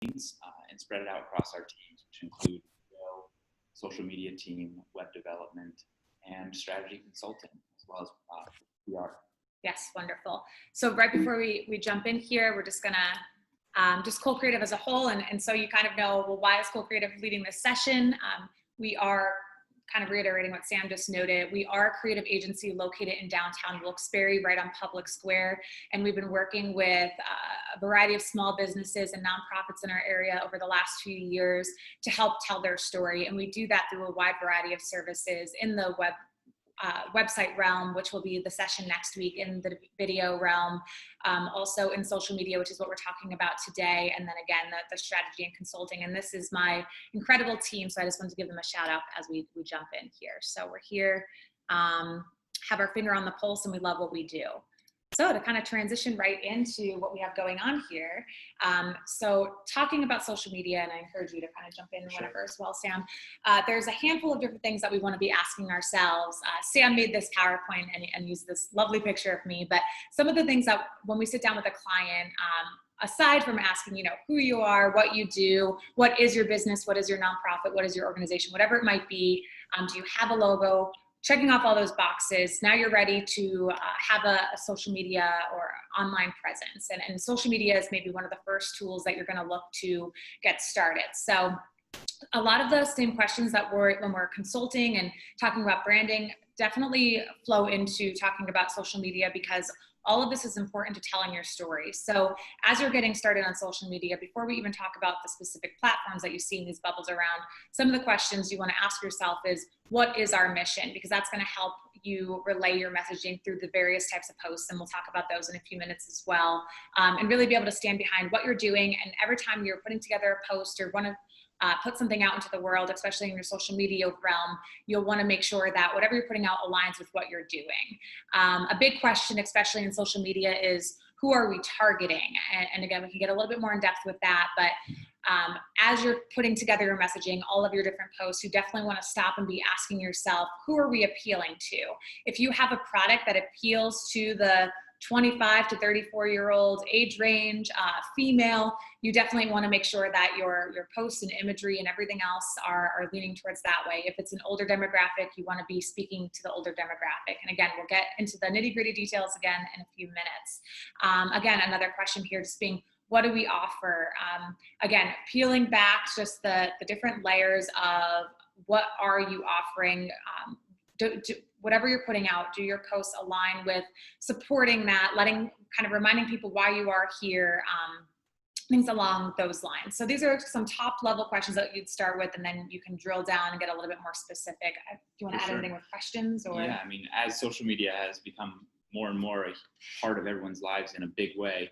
means and spread it out across our teams, which include social media team, web development, and strategy consulting, as well as PR. Yes, wonderful. So right before we jump in here, we're just gonna just Cold Creative as a whole, and so you kind of know, well, why is Cold Creative leading this session? We are kind of reiterating what Sam just noted. We are a creative agency located in downtown Wilkes-Barre, right on Public Square, and we've been working with a variety of small businesses and nonprofits in our area over the last few years to help tell their story, and we do that through a wide variety of services in the website realm, which will be the session next week, in the video realm, also in social media, which is what we're talking about today, and then again the strategy and consulting. And this is my incredible team, so I just wanted to give them a shout out as we jump in here. So we're here, have our finger on the pulse, and we love what we do. So to kind of transition right into what we have going on here, so talking about social media, and I encourage you to kind of jump in whenever as well, Sam. There's a handful of different things that we want to be asking ourselves. Sam made this PowerPoint and used this lovely picture of me, but some of the things that when we sit down with a client, aside from asking, you know, who you are, what you do, what is your business, what is your nonprofit, what is your organization, whatever it might be, do you have a logo? Checking off all those boxes, now you're ready to have a social media or online presence. And social media is maybe one of the first tools that you're gonna look to get started. So a lot of the same questions that when we're consulting and talking about branding definitely flow into talking about social media, because all of this is important to telling your story. So as you're getting started on social media, before we even talk about the specific platforms that you see in these bubbles around, some of the questions you want to ask yourself is, what is our mission? Because that's going to help you relay your messaging through the various types of posts, and we'll talk about those in a few minutes as well, and really be able to stand behind what you're doing. And every time you're putting together a post or want to put something out into the world, especially in your social media realm, you'll want to make sure that whatever you're putting out aligns with what you're doing. A big question, especially in social media, is who are we targeting? And again, we can get a little bit more in depth with that, but as you're putting together your messaging, all of your different posts, you definitely want to stop and be asking yourself, who are we appealing to? If you have a product that appeals to the 25 to 34-year-old age range, female, you definitely want to make sure that your posts and imagery and everything else are leaning towards that way. If it's an older demographic, you want to be speaking to the older demographic. And again, we'll get into the nitty-gritty details again in a few minutes. Again, another question here just being, what do we offer? Again, peeling back just the different layers of what are you offering. Whatever you're putting out, do your posts align with supporting that, kind of reminding people why you are here, things along those lines. So these are some top level questions that you'd start with, and then you can drill down and get a little bit more specific. Do you want to add anything with questions? Or? Yeah, I mean, as social media has become more and more a part of everyone's lives in a big way,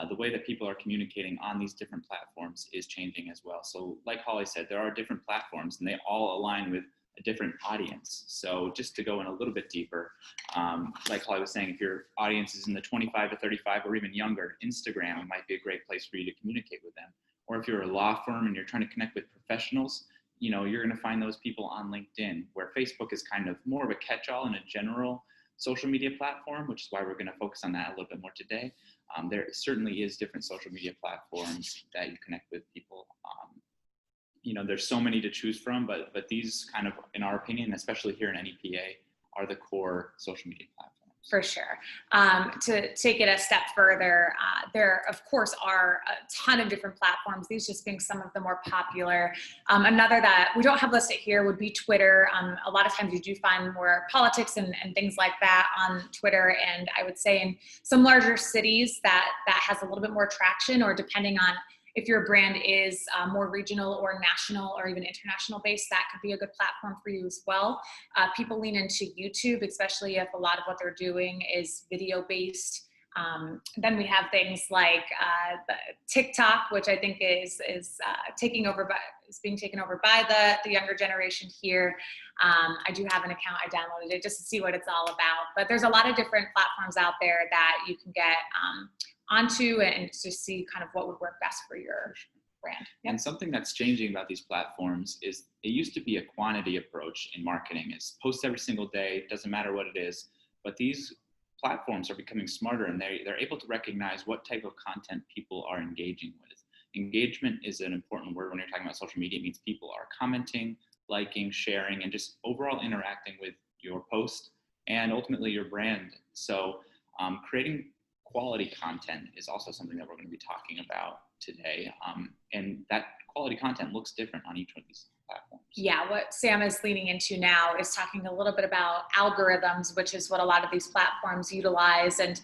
the way that people are communicating on these different platforms is changing as well. So like Holly said, there are different platforms and they all align with a different audience. So just to go in a little bit deeper, like Holly was saying, if your audience is in the 25 to 35 or even younger, Instagram might be a great place for you to communicate with them. Or if you're a law firm and you're trying to connect with professionals, you know, you're going to find those people on LinkedIn, where Facebook is kind of more of a catch-all and a general social media platform, which is why we're going to focus on that a little bit more today. There certainly is different social media platforms that you connect with people. You know, there's so many to choose from, but these kind of, in our opinion, especially here in NEPA, are the core social media platforms. For sure. To take it a step further, there of course are a ton of different platforms, these just being some of the more popular. Another that we don't have listed here would be Twitter. A lot of times you do find more politics and things like that on Twitter, and I would say in some larger cities that has a little bit more traction, or depending on if your brand is more regional or national or even international based, that could be a good platform for you as well. People lean into YouTube, especially if a lot of what they're doing is video based. Then we have things like the TikTok, which I think is being taken over by the younger generation here. I do have an account, I downloaded it just to see what it's all about. But there's a lot of different platforms out there that you can get onto and just see kind of what would work best for your brand. Yep. And something that's changing about these platforms is it used to be a quantity approach in marketing. It's post every single day, it doesn't matter what it is, but these platforms are becoming smarter, and they're able to recognize what type of content people are engaging with. engagement is an important word when you're talking about social media. It means people are commenting, liking, sharing, and just overall interacting with your post and ultimately your brand. So creating quality content is also something that we're going to be talking about today. And that quality content looks different on each one of these platforms. Yeah, what Sam is leaning into now is talking a little bit about algorithms, which is what a lot of these platforms utilize, and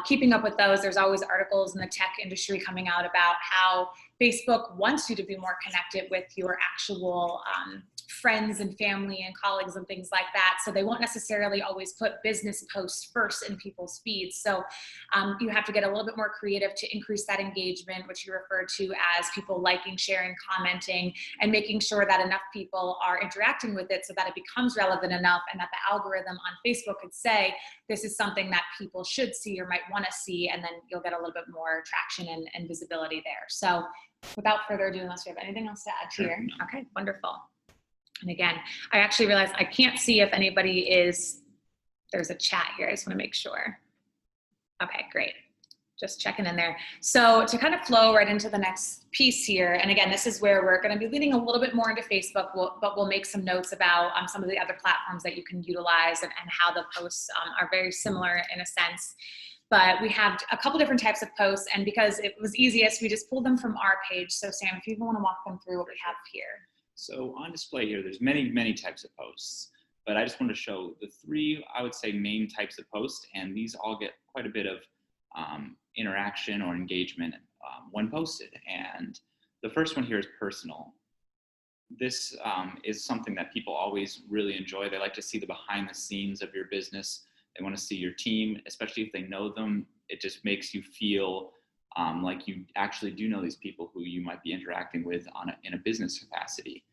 keeping up with those. There's always articles in the tech industry coming out about how Facebook wants you to be more connected with your actual friends and family and colleagues and things like that. So they won't necessarily always put business posts first in people's feeds. So you have to get a little bit more creative to increase that engagement, which you refer to as people liking, sharing, commenting, and making sure that enough people are interacting with it so that it becomes relevant enough and that the algorithm on Facebook could say, this is something that people should see or might want to see, and then you'll get a little bit more traction and visibility there. So without further ado, unless you have anything else to add here. Okay, wonderful. And again, I actually realized I can't see if anybody is, there's a chat here. I just want to make sure. Okay, great. Just checking in there. So to kind of flow right into the next piece here, and again, this is where we're going to be leaning a little bit more into Facebook, but we'll make some notes about some of the other platforms that you can utilize and how the posts are very similar in a sense. But we have a couple different types of posts, and because it was easiest, we just pulled them from our page. So Sam, if you want to walk them through what we have here. So on display here, there's many, many types of posts, but I just want to show the three, I would say, main types of posts, and these all get quite a bit of interaction or engagement when posted. And the first one here is personal. This is something that people always really enjoy. They like to see the behind the scenes of your business. They want to see your team, especially if they know them. It just makes you feel like you actually do know these people who you might be interacting with in a business capacity.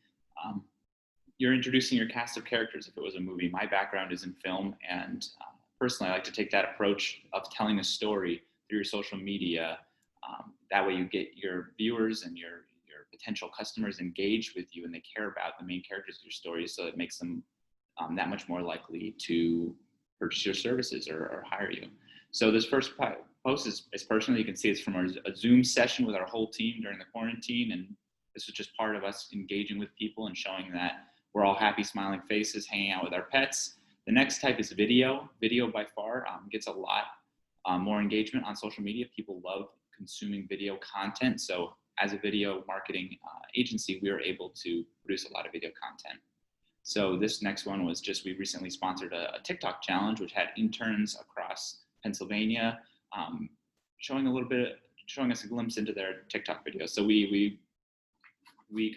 You're introducing your cast of characters if it was a movie. My background is in film, and personally, I like to take that approach of telling a story through your social media. That way you get your viewers and your potential customers engaged with you, and they care about the main characters of your story, so it makes them that much more likely to purchase your services or hire you. So this first post is personal. You can see it's from a Zoom session with our whole team during the quarantine, and this was just part of us engaging with people and showing that we're all happy, smiling faces, hanging out with our pets. The next type is video. Video by far gets a lot more engagement on social media. People love consuming video content. So as a video marketing agency, we were able to produce a lot of video content. So this next one was just, we recently sponsored a TikTok challenge, which had interns across Pennsylvania showing us a glimpse into their TikTok videos. So we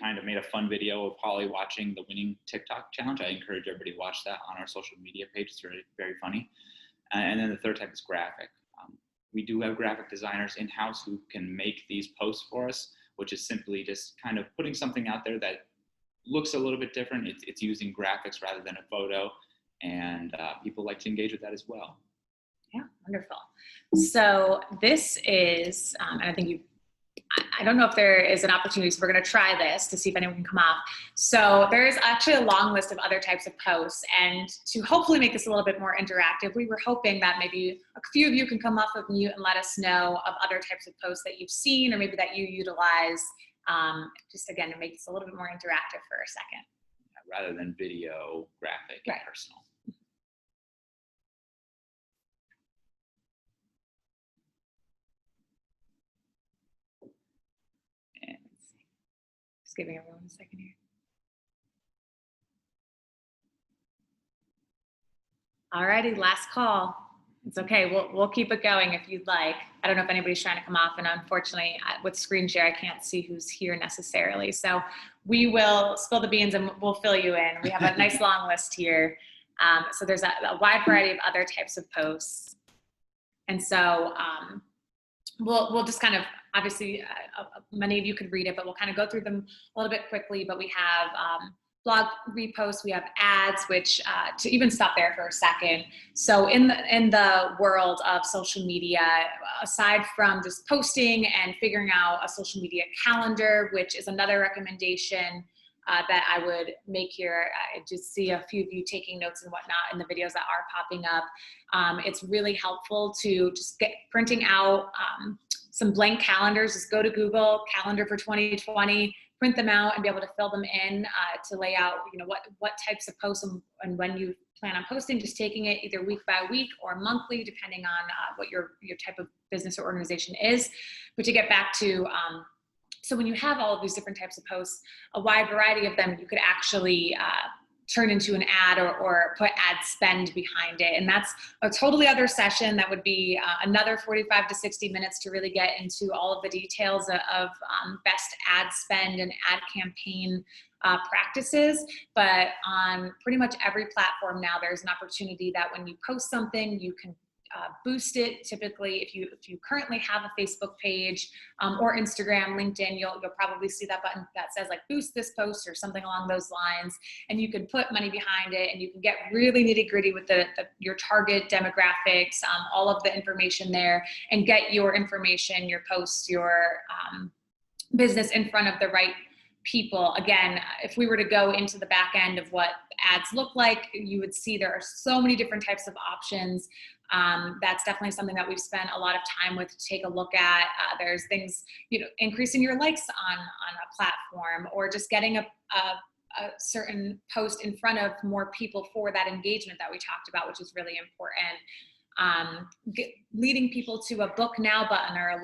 kind of made a fun video of Holly watching the winning TikTok challenge. I encourage everybody to watch that on our social media page. It's very, very funny. And then the third type is graphic. We do have graphic designers in-house who can make these posts for us, which is simply just kind of putting something out there that looks a little bit different. It's using graphics rather than a photo, and people like to engage with that as well. Yeah, wonderful. So this is, and I don't know if there is an opportunity, so we're going to try this to see if anyone can come off. So there is actually a long list of other types of posts, and to hopefully make this a little bit more interactive, we were hoping that maybe a few of you can come off of mute and let us know of other types of posts that you've seen or maybe that you utilize, just again to make this a little bit more interactive for a second. Rather than video, graphic, and personal. Just giving everyone a second here. Alrighty, last call. It's okay, we'll keep it going if you'd like. I don't know if anybody's trying to come off, and unfortunately with screen share, I can't see who's here necessarily. So we will spill the beans and we'll fill you in. We have a nice long list here. So there's a wide variety of other types of posts. And so we'll just kind of, obviously many of you could read it, but we'll kind of go through them a little bit quickly. But we have blog reposts, we have ads, which to even stop there for a second. So in the world of social media, aside from just posting and figuring out a social media calendar, which is another recommendation that I would make here. I just see a few of you taking notes and whatnot in the videos that are popping up. It's really helpful to just get printing out some blank calendars. Just go to Google Calendar for 2020, print them out, and be able to fill them in to lay out, what types of posts and when you plan on posting. Just taking it either week by week or monthly, depending on what your type of business or organization is. But to get back to so when you have all of these different types of posts, a wide variety of them, you could actually turn into an ad or put ad spend behind it. And that's a totally other session. That would be another 45 to 60 minutes to really get into all of the details of best ad spend and ad campaign practices. But on pretty much every platform now, there's an opportunity that when you post something, you can boost it. Typically, if you currently have a Facebook page or Instagram, LinkedIn, you'll probably see that button that says like boost this post or something along those lines, and you can put money behind it, and you can get really nitty gritty with your target demographics, all of the information there, and get your information, your posts, your business in front of the right people. Again, if we were to go into the back end of what ads look like, you would see there are so many different types of options. That's definitely something that we've spent a lot of time with to take a look at. There's things, increasing your likes on a platform, or just getting a certain post in front of more people for that engagement that we talked about, which is really important. Leading people to a book now button or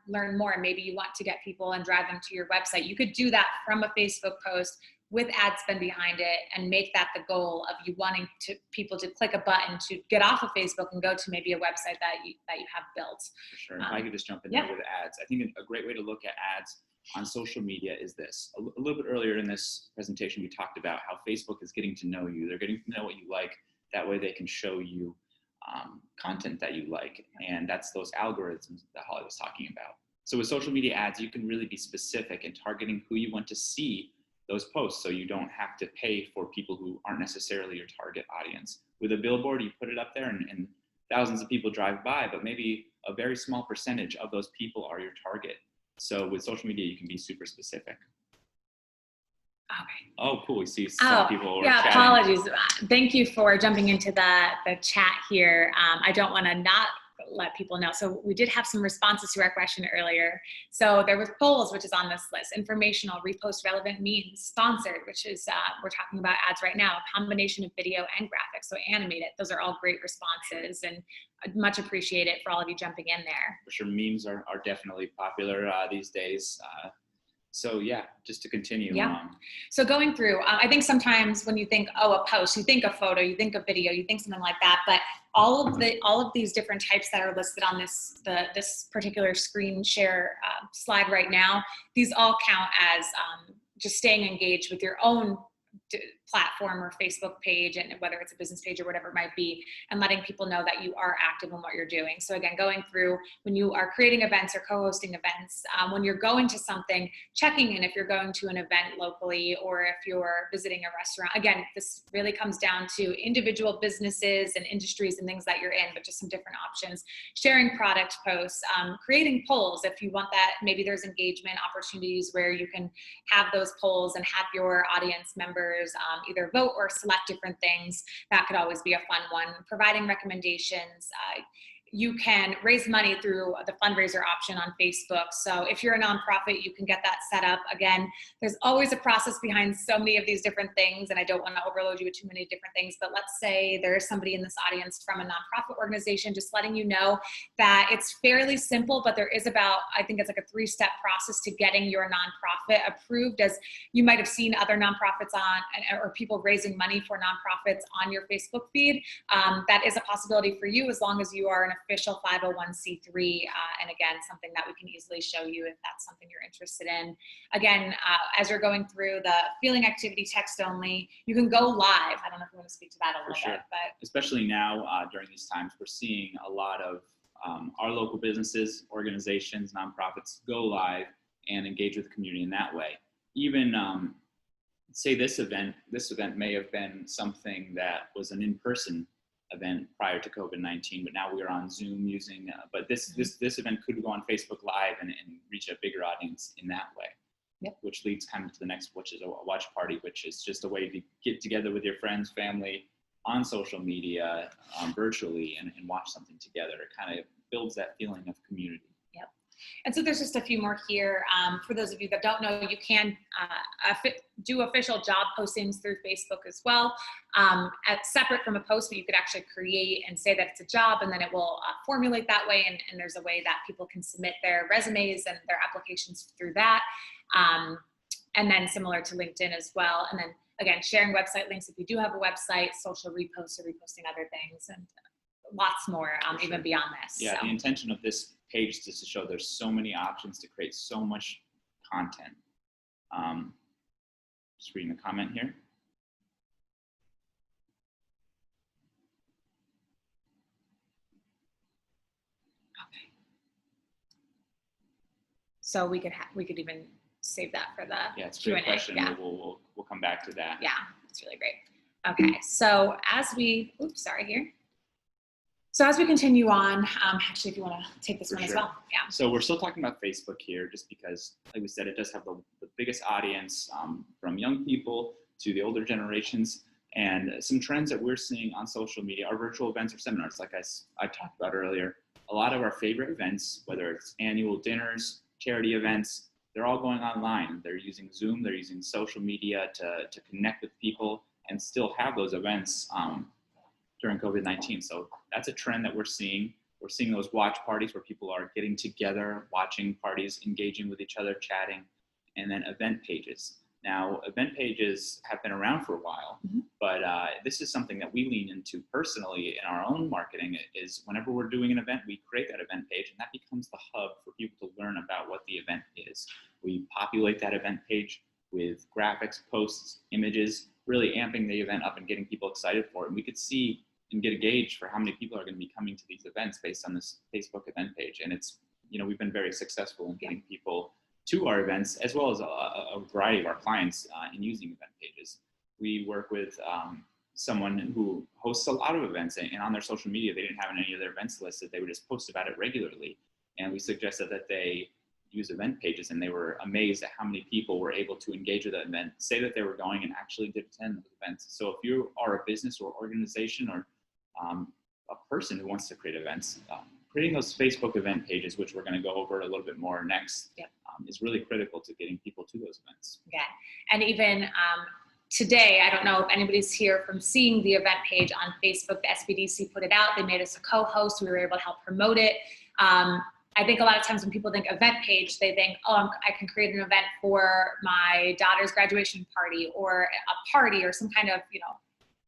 learn more. Maybe you want to get people and drive them to your website. You could do that from a Facebook post with ad spend behind it, and make that the goal of you wanting people to click a button to get off of Facebook and go to maybe a website that you have built. For sure. If I could just jump in there with ads, I think a great way to look at ads on social media is this. A little bit earlier in this presentation, we talked about how Facebook is getting to know you. They're getting to know what you like. That way they can show you content that you like. And that's those algorithms that Holly was talking about. So with social media ads, you can really be specific in targeting who you want to see those posts, so you don't have to pay for people who aren't necessarily your target audience. With a billboard, you put it up there and thousands of people drive by, but maybe a very small percentage of those people are your target. So with social media, you can be super specific. Okay. Oh, cool. We see some people chatting. Apologies. Thank you for jumping into the chat here. I don't want to not let people know. So we did have some responses to our question earlier. So there was polls, which is on this list: informational, repost relevant, memes, sponsored, which is we're talking about ads right now, a combination of video and graphics, so animated. Those are all great responses, and I'd much appreciate it for all of you jumping in there. For sure, memes are definitely popular these days. So yeah, just to continue. So going through, I think sometimes when you think, a post, you think a photo, you think a video, you think something like that. But all of these different types that are listed on this particular screen share slide right now, these all count as just staying engaged with your own platform or Facebook page, and whether it's a business page or whatever it might be, and letting people know that you are active in what you're doing. So again, going through when you are creating events or co-hosting events, when you're going to something, checking in if you're going to an event locally or if you're visiting a restaurant. Again, this really comes down to individual businesses and industries and things that you're in, but just some different options. Sharing product posts, creating polls if you want that. Maybe there's engagement opportunities where you can have those polls and have your audience members either vote or select different things. That could always be a fun one. Providing recommendations. You can raise money through the fundraiser option on Facebook. So if you're a nonprofit, you can get that set up. Again, there's always a process behind so many of these different things, and I don't want to overload you with too many different things, but let's say there's somebody in this audience from a nonprofit organization, just letting you know that it's fairly simple, but there is I think it's like a 3-step process to getting your nonprofit approved. As you might have seen other nonprofits or people raising money for nonprofits on your Facebook feed. That is a possibility for you as long as you are an official 501c3, and again, something that we can easily show you if that's something you're interested in. Again, as you're going through the feeling activity text only, you can go live. I don't know if you want to speak to that a little bit, but especially now during these times, we're seeing a lot of our local businesses, organizations, nonprofits go live and engage with the community in that way. Even say this event may have been something that was an in-person event prior to COVID-19, but now we are on Zoom using, but this event could go on Facebook Live and reach a bigger audience in that way. Yep. Which leads kind of to the next, which is a watch party, which is just a way to get together with your friends, family on social media, virtually, and watch something together. It kind of builds that feeling of community. Yep. And so there's just a few more here. For those of you that don't know, you can do official job postings through Facebook as well. Separate from a post, but you could actually create and say that it's a job, and then it will formulate that way. And there's a way that people can submit their resumes and their applications through that. And then similar to LinkedIn as well. And then again, sharing website links if you do have a website, social reposts or reposting other things, and lots more even beyond this. Yeah, so. The intention of this page is to show there's so many options to create so much content. Just reading the comment here. Okay. So we could even save that for the it's a Q&A. great question. Yeah. We'll come back to that. Yeah, it's really great. Okay, so as we, So as we continue on, actually, if you want to take this one as well. Yeah. So we're still talking about Facebook here, just because, like we said, it does have the biggest audience from young people to the older generations. And some trends that we're seeing on social media are virtual events or seminars. Like I talked about earlier, a lot of our favorite events, whether it's annual dinners, charity events, they're all going online. They're using Zoom, they're using social media to connect with people and still have those events during COVID-19. So that's a trend that we're seeing. We're seeing those watch parties where people are getting together, watching parties, engaging with each other, chatting, and then event pages. Now, event pages have been around for a while, but this is something that we lean into personally in our own marketing. Is whenever we're doing an event, we create that event page, and that becomes the hub for people to learn about what the event is. We populate that event page with graphics, posts, images, really amping the event up and getting people excited for it. And we could see and get a gauge for how many people are going to be coming to these events based on this Facebook event page. And it's, we've been very successful in getting people to our events, as well as a variety of our clients in using event pages. We work with someone who hosts a lot of events, and on their social media, they didn't have any of their events listed. They would just post about it regularly. And we suggested that they use event pages, and they were amazed at how many people were able to engage with that event, say that they were going, and actually did attend those events. So if you are a business or organization or a person who wants to create events, creating those Facebook event pages, which we're going to go over a little bit more next, is really critical to getting people to those events. Yeah, and even today, I don't know if anybody's here from seeing the event page on Facebook. The SBDC put it out. They made us a co-host. We were able to help promote it. I think a lot of times when people think event page, they think, oh, I can create an event for my daughter's graduation party or a party or some kind of,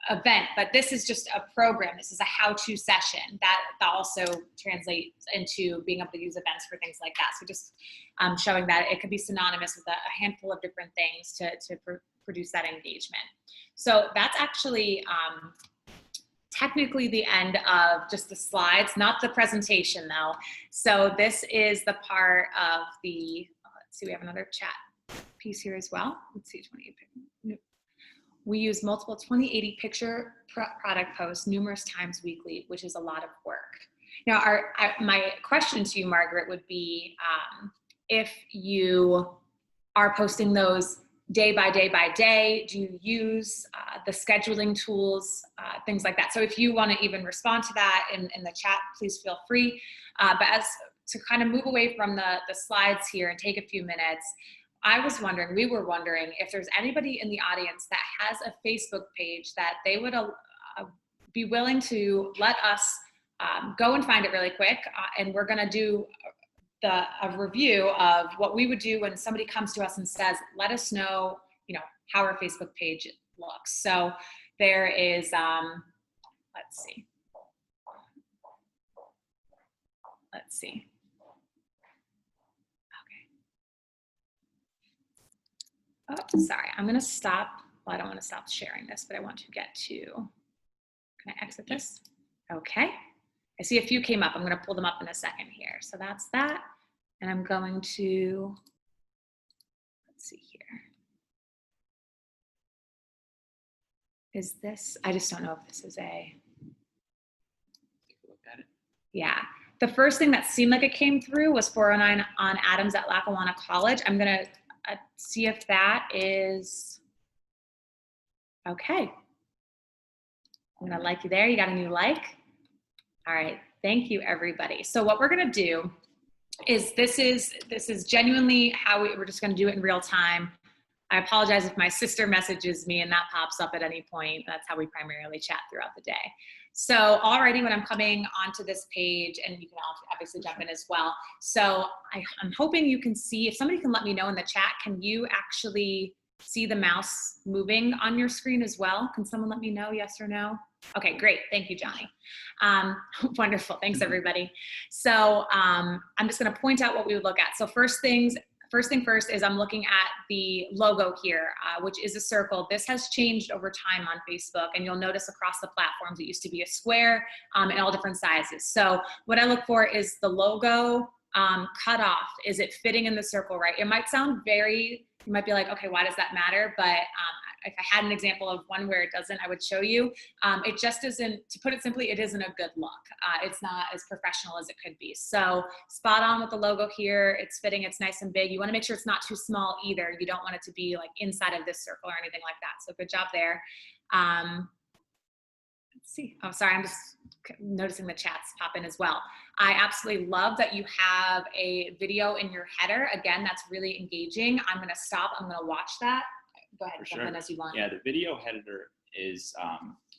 event, but this is just a program. This is a how-to session that also translates into being able to use events for things like that. So just showing that it could be synonymous with a handful of different things to produce that engagement. So that's actually technically the end of just the slides, not the presentation though. So this is the part of the, let's see, we have another chat piece here as well. Let's see, 28. We use multiple 2080 picture product posts numerous times weekly, which is a lot of work. Now, my question to you, Margaret, would be if you are posting those day by day by day, do you use the scheduling tools, things like that? So if you want to even respond to that in the chat, please feel free. But as to kind of move away from the slides here and take a few minutes, we were wondering if there's anybody in the audience that has a Facebook page that they would be willing to let us go and find it really quick. And we're gonna do a review of what we would do when somebody comes to us and says, let us know, how our Facebook page looks. So there is, let's see. Oh, sorry, I'm gonna stop. Well, I don't want to stop sharing this, but I want to get to, can I exit this? Okay, I see a few came up. I'm gonna pull them up in a second here. So that's that. And I'm going to, let's see here. Is this, I just don't know if this is a. Take a look at it. Yeah, the first thing that seemed like it came through was 409 on Adams at Lackawanna College. I'm gonna see if that is, okay. I'm gonna like you there, you got a new like. All right, thank you everybody. So what we're gonna do this is genuinely how we're just going to do it in real time. I apologize if my sister messages me and that pops up at any point. That's how we primarily chat throughout the day. So already when I'm coming onto this page, and you can obviously jump in as well. So I'm hoping you can see, if somebody can let me know in the chat, can you actually see the mouse moving on your screen as well? Can someone let me know, yes or no? Okay, great. Thank you, Johnny. Wonderful. Thanks, everybody. So I'm just going to point out what we would look at. So first thing first is I'm looking at the logo here, which is a circle. This has changed over time on Facebook, and you'll notice across the platforms, it used to be a square in all different sizes. So what I look for is the logo cut off. Is it fitting in the circle right? It might sound you might be like, okay, why does that matter? But if I had an example of one where it doesn't, I would show you. It just isn't, to put it simply, it isn't a good look. It's not as professional as it could be. So spot on with the logo here. It's fitting, it's nice and big. You wanna make sure it's not too small either. You don't want it to be like inside of this circle or anything like that. So good job there. Let's see. Oh, sorry, I'm just noticing the chats pop in as well. I absolutely love that you have a video in your header. Again, that's really engaging. I'm gonna stop, I'm gonna watch that. Go ahead, jump in as you want. Yeah, the video header is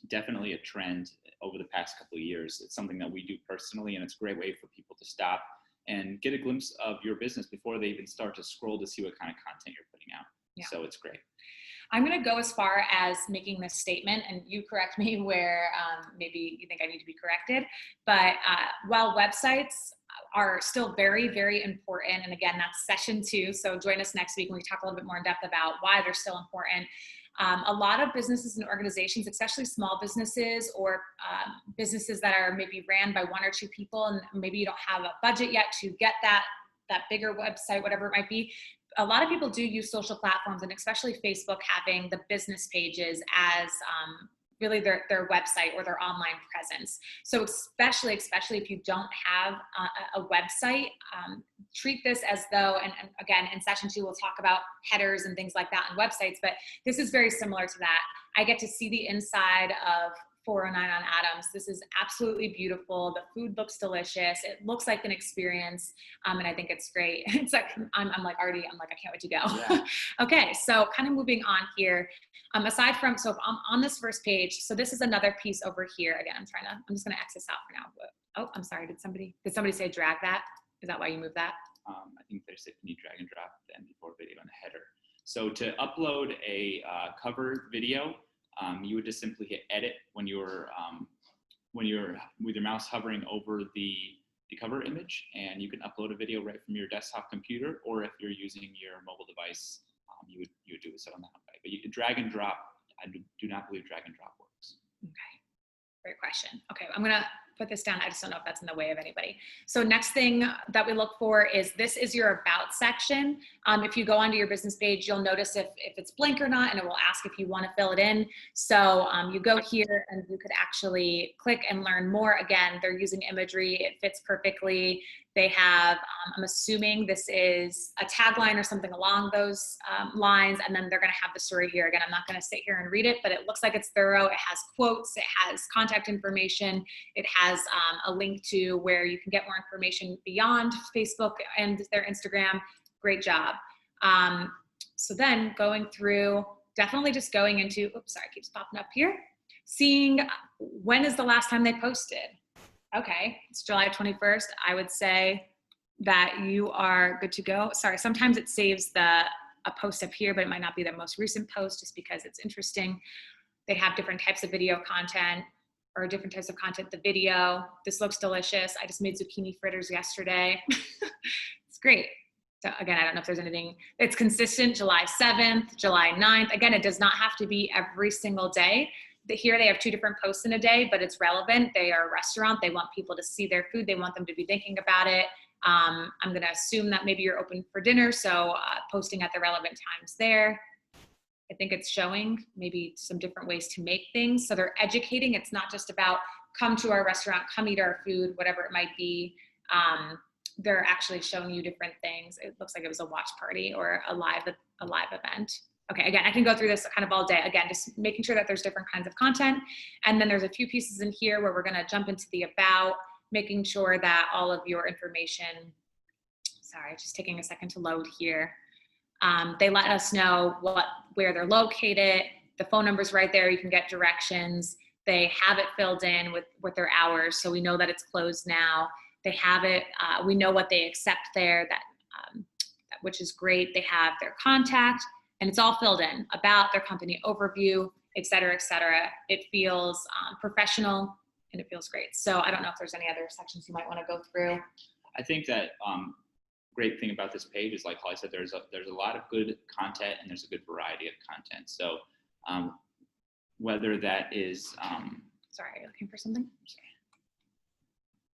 definitely a trend over the past couple of years. It's something that we do personally, and it's a great way for people to stop and get a glimpse of your business before they even start to scroll to see what kind of content you're putting out. Yeah. So it's great. I'm going to go as far as making this statement, and you correct me where maybe you think I need to be corrected. But while websites are still very, very important, and again, that's session 2, so join us next week when we talk a little bit more in depth about why they're still important. A lot of businesses and organizations, especially small businesses or businesses that are maybe ran by 1 or 2 people, and maybe you don't have a budget yet to get that bigger website, whatever it might be. A lot of people do use social platforms, and especially Facebook, having the business pages as really their website or their online presence. So especially if you don't have a website, treat this as though, and again, in session 2, we'll talk about headers and things like that on websites, but this is very similar to that. I get to see the inside of 409 on Adams. This is absolutely beautiful. The food looks delicious. It looks like an experience. And I think it's great. It's like, I'm like, I can't wait to go. Yeah. Okay. So kind of moving on here, aside from, so I'm on this first page. So this is another piece over here. Again, I'm just going to X this out for now. Oh, I'm sorry. Did somebody say drag that? Is that why you moved that? I think they said, can you drag and drop the MP4 video in the header? So to upload a cover video, you would just simply hit edit when you're with your mouse hovering over the cover image, and you can upload a video right from your desktop computer, or if you're using your mobile device, you would do so in that way. But you can drag and drop. I do not believe drag and drop works. Okay, great question. Okay, I'm gonna put this down. I just don't know if that's in the way of anybody. So next thing that we look for is, this is your about section. If you go onto your business page, you'll notice if it's blank or not, and it will ask if you want to fill it in. So you go here and you could actually click and learn more. Again, they're using imagery. It fits perfectly. They have, I'm assuming this is a tagline or something along those lines, and then they're going to have the story here. Again, I'm not going to sit here and read it, but it looks like it's thorough. It has quotes, it has contact information, it has a link to where you can get more information beyond Facebook and their Instagram. Great job. So then going through, definitely just going into, oops, sorry, it keeps popping up here, seeing when is the last time they posted. Okay, it's July 21st. I would say that you are good to go. Sorry, sometimes it saves a post up here, but it might not be the most recent post just because it's interesting. They have different types of video content, or different types of content. The video, this looks delicious. I just made zucchini fritters yesterday. It's great. So again, I don't know if there's anything, it's consistent, July 7th, July 9th. Again, it does not have to be every single day. Here they have 2 different posts in a day, but it's relevant. They are a restaurant. They want people to see their food. They want them to be thinking about it. I'm going to assume that maybe you're open for dinner, so posting at the relevant times there. I think it's showing maybe some different ways to make things. So they're educating. It's not just about come to our restaurant, come eat our food, whatever it might be. They're actually showing you different things. It looks like it was a watch party or a live event. Okay, again, I can go through this kind of all day. Again, just making sure that there's different kinds of content. And then there's a few pieces in here where we're gonna jump into the about, making sure that all of your information sorry, just taking a second to load here. They let us know where they're located. The phone number's right there. You can get directions. They have it filled in with their hours, so we know that it's closed now. They have it. We know what they accept there, which is great. They have their contact, and it's all filled in about their company overview, et cetera, et cetera. It feels professional, and it feels great. So I don't know if there's any other sections you might want to go through. I think that great thing about this page is, like Holly said, there's a lot of good content, and there's a good variety of content. So whether that is sorry, are you looking for something?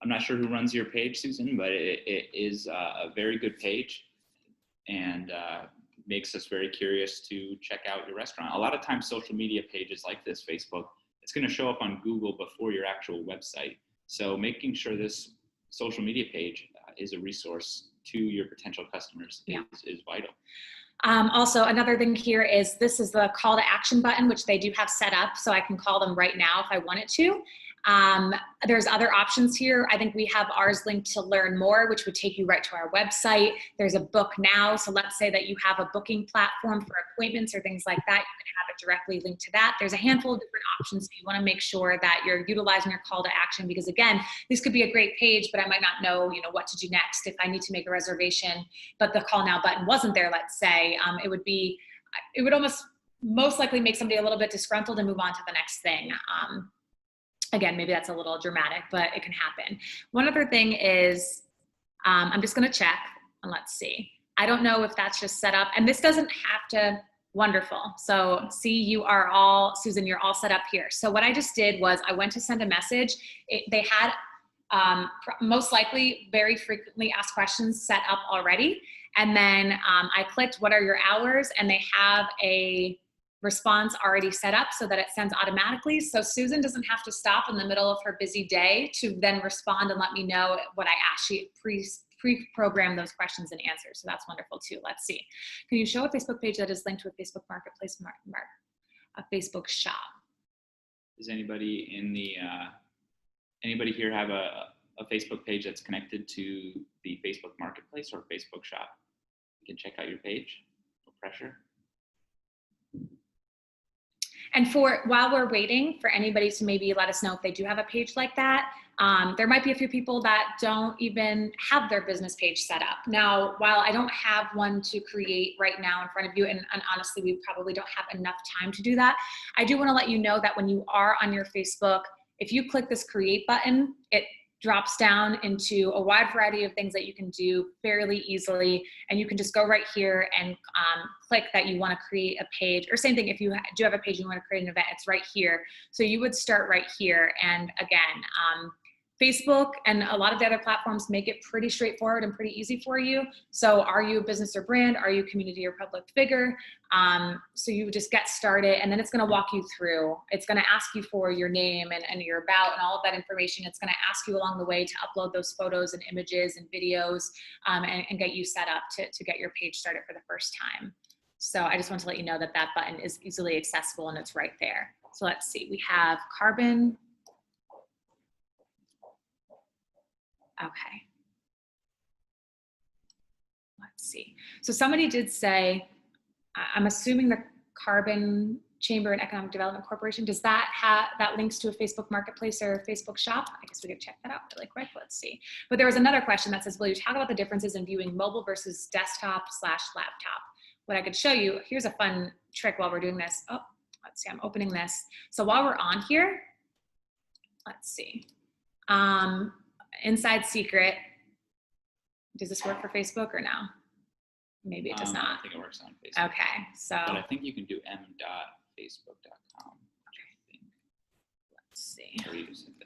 I'm not sure who runs your page, Susan, but it is a very good page, and makes us very curious to check out your restaurant. A lot of times social media pages like this, Facebook, it's going to show up on Google before your actual website. So making sure this social media page is a resource to your potential customers is vital. Also, another thing here is this is the call to action button, which they do have set up, so I can call them right now if I wanted to. There's other options here. I think we have ours linked to learn more, which would take you right to our website. There's a book now. So let's say that you have a booking platform for appointments or things like that. You can have it directly linked to that. There's a handful of different options. So you want to make sure that you're utilizing your call to action, because again, this could be a great page, but I might not know, what to do next. If I need to make a reservation, but the call now button wasn't there, let's say, it would almost most likely make somebody a little bit disgruntled and move on to the next thing. Again, maybe that's a little dramatic, but it can happen. One other thing is, I'm just gonna check and let's see. I don't know if that's just set up, and this doesn't have to, wonderful. So see, you are all, Susan, you're all set up here. So what I just did was I went to send a message. They had most likely very frequently asked questions set up already. And then I clicked, what are your hours? And they have a response already set up so that it sends automatically. So Susan doesn't have to stop in the middle of her busy day to then respond and let me know what I asked. She pre-programmed those questions and answers. So that's wonderful too. Let's see. Can you show a Facebook page that is linked to a Facebook marketplace, a Facebook shop? Does anybody in the, anybody here have a Facebook page that's connected to the Facebook marketplace or Facebook shop? You can check out your page, no pressure. And while we're waiting for anybody to maybe let us know if they do have a page like that, there might be a few people that don't even have their business page set up. Now, while I don't have one to create right now in front of you, and honestly, we probably don't have enough time to do that, I do want to let you know that when you are on your Facebook, if you click this create button, it drops down into a wide variety of things that you can do fairly easily. And you can just go right here and click that you want to create a page, or same thing, if you do have a page and you want to create an event, it's right here. So you would start right here. And again, Facebook and a lot of the other platforms make it pretty straightforward and pretty easy for you. So are you a business or brand? Are you a community or public figure? So you would just get started, and then it's going to walk you through. It's going to ask you for your name and your about and all of that information. It's going to ask you along the way to upload those photos and images and videos and get you set up to get your page started for the first time. So I just want to let you know that that button is easily accessible and it's right there. So let's see, we have Carbon. Okay. Let's see. So somebody did say, I'm assuming the Carbon Chamber and Economic Development Corporation, does that have, that links to a Facebook marketplace or a Facebook shop? I guess we could check that out really quick. Let's see. But there was another question that says, will you talk about the differences in viewing mobile versus desktop/laptop? What I could show you, here's a fun trick while we're doing this. Oh, let's see, I'm opening this. So while we're on here, let's see. Inside secret, does this work for Facebook or no? Maybe it does not. I think it works on Facebook. Okay, so. But I think you can do m.facebook.com. I think. Let's see. Or you just hit the.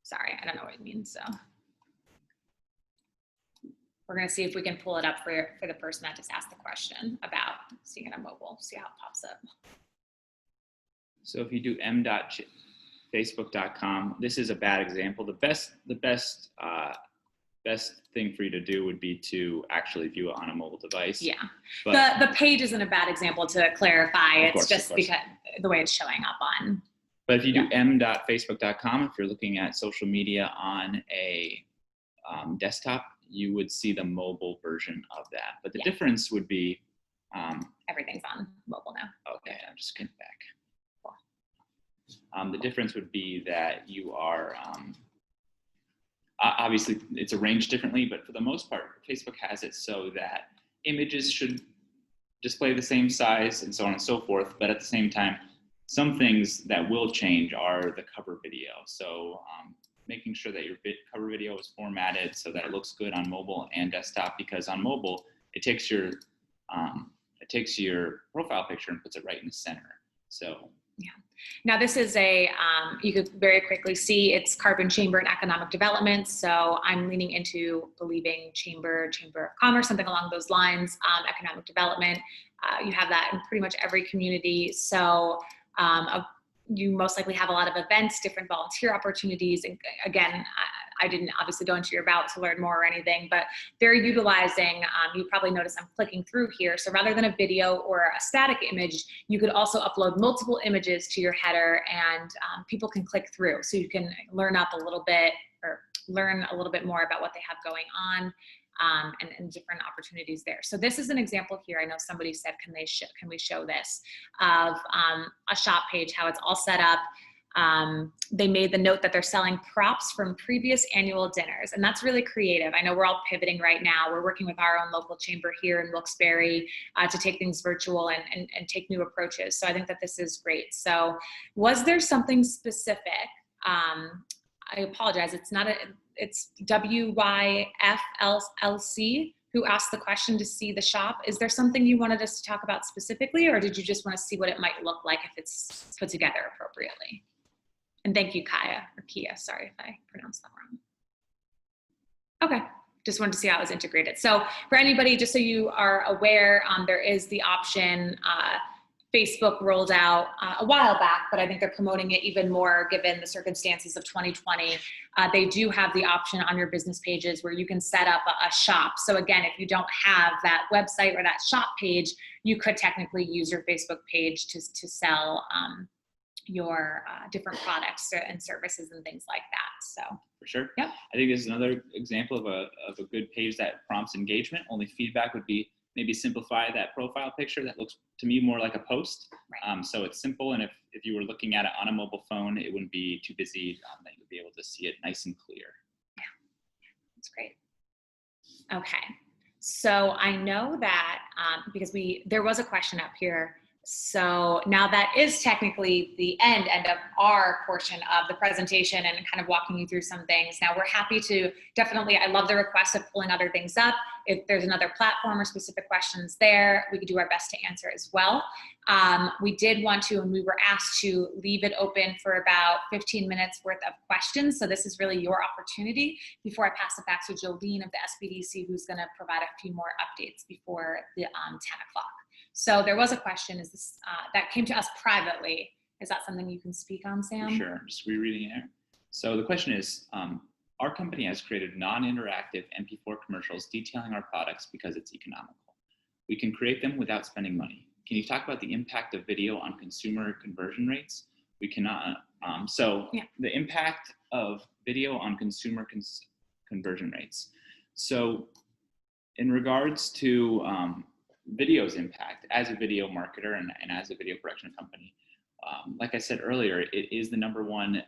Sorry, I don't know what it means, so. We're gonna see if we can pull it up for the person that just asked the question about seeing it on mobile, see how it pops up. So if you do m.facebook.com, this is a bad example. The best thing for you to do would be to actually view it on a mobile device. Yeah, but the page isn't a bad example to clarify. It's just because the way it's showing up on. But if you do m.facebook.com, if you're looking at social media on a desktop, you would see the mobile version of that. But the Yeah. difference would be, Everything's on mobile now. okay, I'm just getting back. The difference would be that you are, obviously it's arranged differently, but for the most part, Facebook has it so that images should display the same size and so on and so forth. But at the same time, some things that will change are the cover video. So making sure that your cover video is formatted so that it looks good on mobile and desktop, because on mobile, it takes your profile picture and puts it right in the center. So yeah. Now this is you could very quickly see it's Carbon Chamber and Economic Development. So I'm leaning into believing Chamber of Commerce, something along those lines, economic development. You have that in pretty much every community. So you most likely have a lot of events, different volunteer opportunities. And again, I didn't obviously go into your about to learn more or anything, but they're utilizing, you probably notice I'm clicking through here. So rather than a video or a static image, you could also upload multiple images to your header, and people can click through. So you can learn up a little bit, or learn a little bit more about what they have going on, and different opportunities there. So this is an example here. I know somebody said, can we show this, of a shop page, how it's all set up. They made the note that they're selling props from previous annual dinners, and that's really creative. I know we're all pivoting right now. We're working with our own local chamber here in Wilkes-Barre to take things virtual and take new approaches. So I think that this is great. So was there something specific? I apologize. It's WYFLC who asked the question to see the shop. Is there something you wanted us to talk about specifically, or did you just want to see what it might look like if it's put together appropriately? And thank you, Kia, sorry if I pronounced that wrong. Okay, just wanted to see how it was integrated. So for anybody, just so you are aware, there is the option, Facebook rolled out a while back, but I think they're promoting it even more given the circumstances of 2020. They do have the option on your business pages where you can set up a shop. So again, if you don't have that website or that shop page, you could technically use your Facebook page to sell your different products and services and things like that. So for sure. Yep. I think this is another example of a good page that prompts engagement. Only feedback would be maybe simplify that profile picture. That looks to me more like a post. Right. So it's simple, and if you were looking at it on a mobile phone, it wouldn't be too busy, that you would be able to see it nice and clear. Yeah, that's great. Okay, so I know that because there was a question up here. So now that is technically the end of our portion of the presentation and kind of walking you through some things. Now we're happy to definitely, I love the request of pulling other things up. If there's another platform or specific questions there, we could do our best to answer as well. We did want to, and we were asked to leave it open for about 15 minutes worth of questions. So this is really your opportunity before I pass it back to Jolene of the SBDC, who's gonna provide a few more updates before the 10 o'clock. So there was a question, is this, that came to us privately. Is that something you can speak on, Sam? Sure, I'm just rereading it here. So the question is, our company has created non-interactive MP4 commercials detailing our products because it's economical. We can create them without spending money. Can you talk about the impact of video on consumer conversion rates? We cannot, the impact of video on consumer conversion rates. So in regards to video's impact as a video marketer and as a video production company, like I said earlier, it is the #1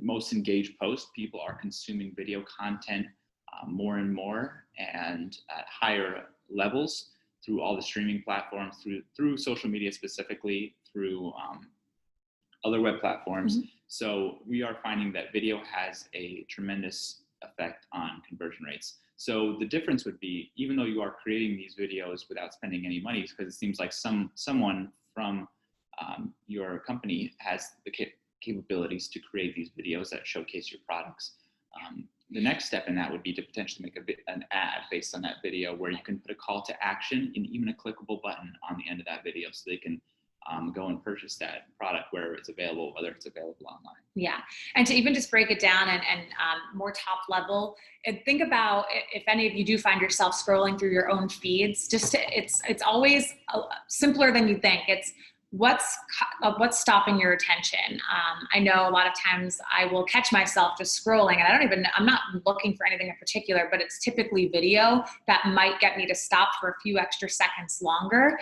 most engaged post. People are consuming video content more and more and at higher levels through all the streaming platforms, through social media specifically, through other web platforms. Mm-hmm. So we are finding that video has a tremendous effect on conversion rates. So the difference would be, even though you are creating these videos without spending any money, because it seems like someone from your company has the capabilities to create these videos that showcase your products. The next step in that would be to potentially make an ad based on that video, where you can put a call to action and even a clickable button on the end of that video, so they can go and purchase that product where it's available, whether it's available online. Yeah, and to even just break it down and more top level, and think about if any of you do find yourself scrolling through your own feeds, it's always simpler than you think. It's what's stopping your attention? I know a lot of times I will catch myself just scrolling, and I'm not looking for anything in particular, but it's typically video that might get me to stop for a few extra seconds longer.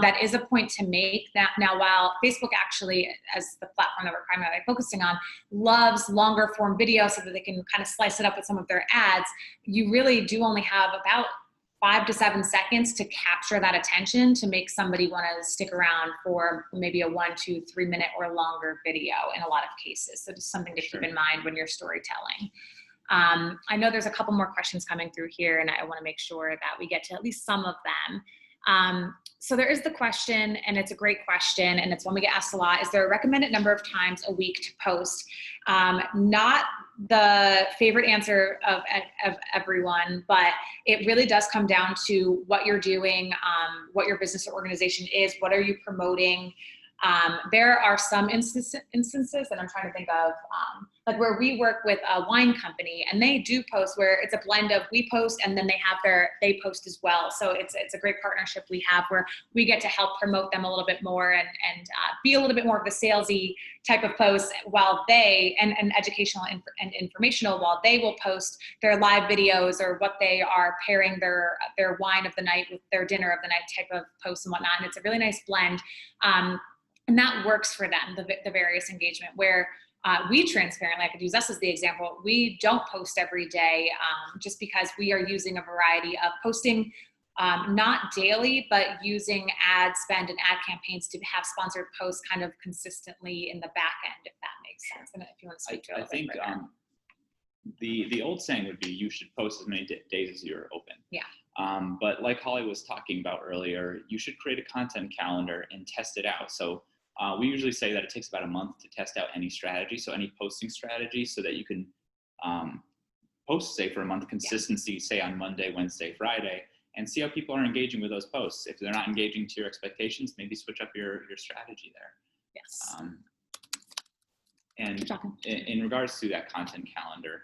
That is a point to make. That now, while Facebook actually, as the platform that we're primarily focusing on, loves longer form video so that they can kind of slice it up with some of their ads, you really do only have about 5 to 7 seconds to capture that attention to make somebody want to stick around for maybe a 1, 2, 3 minute or longer video in a lot of cases. So just something to keep in mind when you're storytelling. I know there's a couple more questions coming through here, and I want to make sure that we get to at least some of them. So there is the question, and it's a great question, and it's one we get asked a lot. Is there a recommended number of times a week to post? Not the favorite answer of everyone, but it really does come down to what you're doing, what your business or organization is, what are you promoting. There are some instances, and I'm trying to think of, like where we work with a wine company, and they do post where it's a blend of we post and then they post as well. So it's a great partnership we have where we get to help promote them a little bit more and be a little bit more of the salesy type of posts while they, and educational and informational, while they will post their live videos or what they are pairing their wine of the night with their dinner of the night type of posts and whatnot. And it's a really nice blend. And that works for them, the various engagement where we transparently, I could use us as the example, we don't post every day just because we are using a variety of posting, not daily, but using ad spend and ad campaigns to have sponsored posts kind of consistently in the back end, if that makes sense. And if you want to speak to it. I think the old saying would be you should post as many days as you're open. Yeah. But like Holly was talking about earlier, you should create a content calendar and test it out. So we usually say that it takes about a month to test out any strategy, so any posting strategy, so that you can post, say, for a month consistency, say on Monday, Wednesday, Friday, and see how people are engaging with those posts. If they're not engaging to your expectations, maybe switch up your strategy there. Yes. And in regards to that content calendar,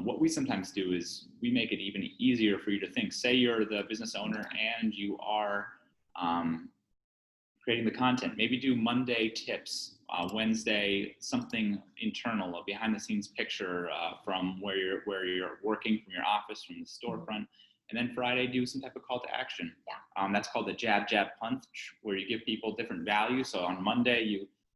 what we sometimes do is we make it even easier for you to think. Say you're the business owner and you are creating the content. Maybe do Monday tips, Wednesday something internal, a behind the scenes picture from where you're working, from your office, from the storefront, and then Friday do some type of call to action. Yeah. That's called the jab punch, where you give people different value. So on Monday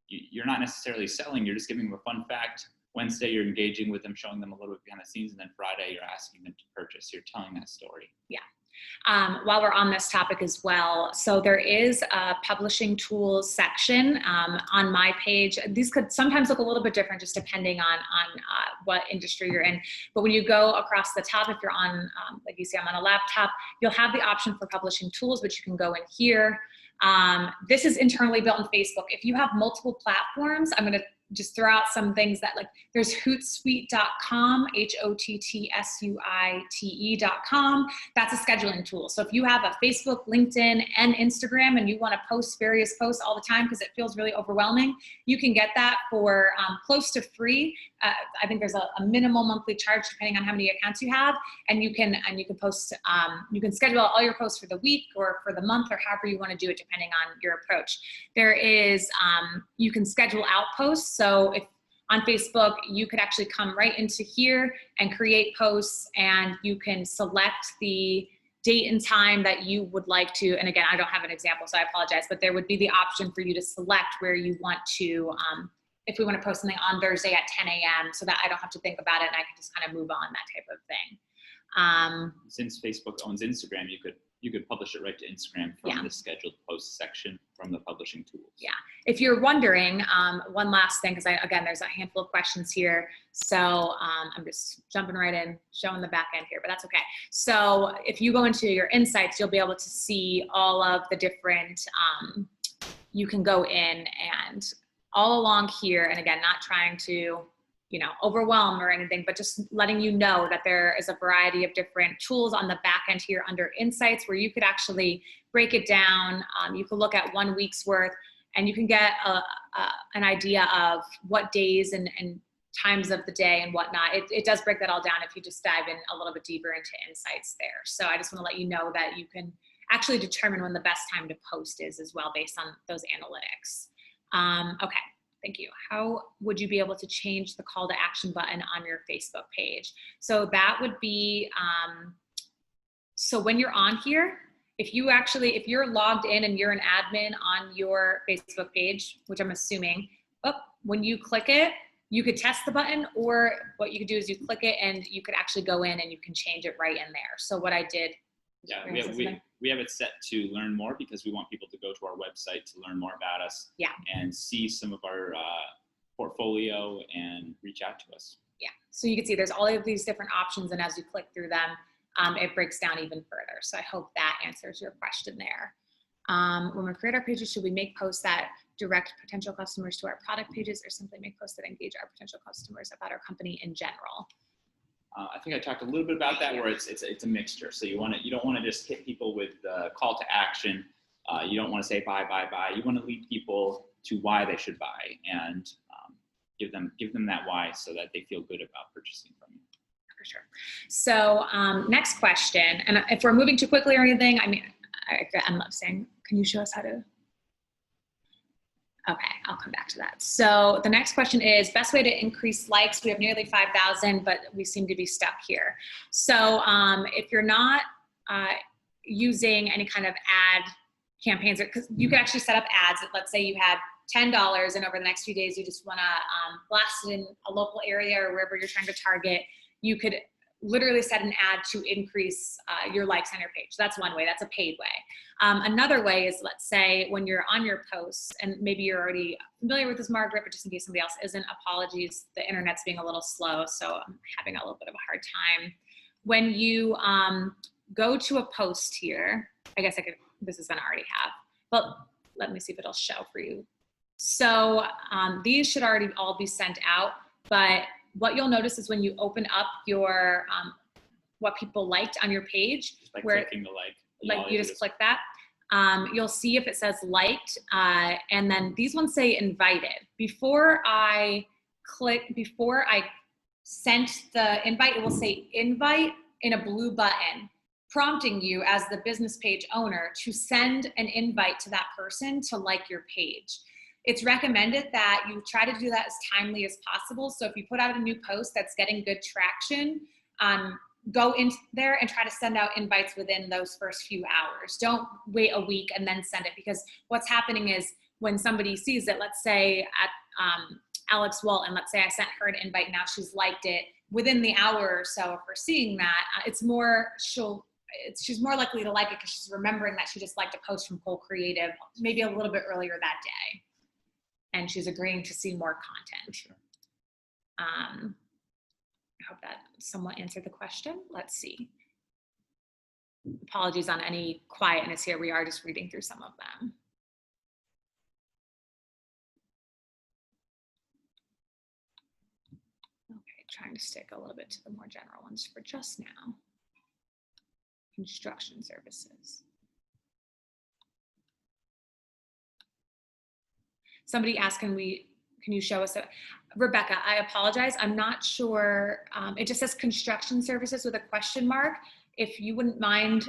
you're not necessarily selling, you're just giving them a fun fact. Wednesday you're engaging with them, showing them a little bit behind the scenes, and then Friday you're asking them to purchase. You're telling that story. Yeah. While we're on this topic as well, so there is a publishing tools section on my page. These could sometimes look a little bit different just depending on what industry you're in. But when you go across the top, if you're on, like you see, I'm on a laptop, you'll have the option for publishing tools, which you can go in here. This is internally built in Facebook. If you have multiple platforms, I'm going to just throw out some things that, like, there's hootsuite.com, HOTTSUITE.com. That's a scheduling tool. So if you have a Facebook, LinkedIn, and Instagram, and you want to post various posts all the time because it feels really overwhelming, you can get that for close to free. I think there's a minimal monthly charge depending on how many accounts you have, and you can post. You can schedule all your posts for the week or for the month or however you want to do it depending on your approach. There is you can schedule out posts. So if on Facebook, you could actually come right into here and create posts, and you can select the date and time that you would like to. And again, I don't have an example, so I apologize, but there would be the option for you to select where you want to, if we want to post something on Thursday at 10 a.m. so that I don't have to think about it and I can just kind of move on, that type of thing. Since Facebook owns Instagram, you could publish it right to Instagram from the scheduled post section from the publishing tools. Yeah. If you're wondering, one last thing, because again, there's a handful of questions here. So I'm just jumping right in, showing the back end here, but that's okay. So if you go into your insights, you'll be able to see all of the different, you can go in and all along here, and again, not trying to, overwhelm or anything, but just letting you know that there is a variety of different tools on the back end here under insights where you could actually break it down. You can look at 1 week's worth, and you can get an idea of what days and times of the day and whatnot. It does break that all down if you just dive in a little bit deeper into insights there. So I just want to let you know that you can actually determine when the best time to post is as well based on those analytics. Okay, thank you. How would you be able to change the call to action button on your Facebook page? So that would be, so when you're on here, if you're logged in and you're an admin on your Facebook page, which I'm assuming, when you click it, you could test the button, or what you could do is you click it and you could actually go in and you can change it right in there. So what I did. Yeah, we have it set to learn more because we want people to go to our website to learn more about us. Yeah. And see some of our portfolio and reach out to us. Yeah, so you can see there's all of these different options, and as you click through them, it breaks down even further. So I hope that answers your question there. When we create our pages, should we make posts that direct potential customers to our product pages, or simply make posts that engage our potential customers about our company in general? I think I talked a little bit about that, where it's a mixture. So you don't want to just hit people with the call to action. You don't want to say buy. You want to lead people to why they should buy, and give them that why so that they feel good about purchasing from you. For sure. So next question, and if we're moving too quickly or anything, I mean, I love saying, can you show us how to? Okay, I'll come back to that. So the next question is, best way to increase likes. We have nearly 5,000, but we seem to be stuck here. So if you're not using any kind of ad campaigns, because you can actually set up ads. Let's say you had $10 and over the next few days you just want to blast it in a local area or wherever you're trying to target. You could literally set an ad to increase your likes on your page. That's one way. That's a paid way. Another way is, let's say when you're on your posts, and maybe you're already familiar with this, Margaret, but just in case somebody else isn't, apologies. The internet's being a little slow, so I'm having a little bit of a hard time. When you go to a post here, I guess this is gonna already have, but let me see if it'll show for you. So these should already all be sent out, but what you'll notice is when you open up your, what people liked on your page, just by clicking the like you just click that, you'll see if it says liked, and then these ones say invited. Before I sent the invite, it will say invite in a blue button, prompting you as the business page owner to send an invite to that person to like your page. It's recommended that you try to do that as timely as possible. So if you put out a new post that's getting good traction, go in there and try to send out invites within those first few hours. Don't wait a week and then send it, because what's happening is when somebody sees it, let's say at Alex Walton, let's say I sent her an invite, now she's liked it. Within the hour or so of her seeing that, she's more likely to like it because she's remembering that she just liked a post from Cole Creative maybe a little bit earlier that day. And she's agreeing to see more content. Sure. I hope that somewhat answered the question. Let's see. Apologies on any quietness here. We are just reading through some of them. Okay, trying to stick a little bit to the more general ones for just now. Construction services. Somebody asked, can you show us? Rebecca, I apologize. I'm not sure. It just says construction services with a question mark. If you wouldn't mind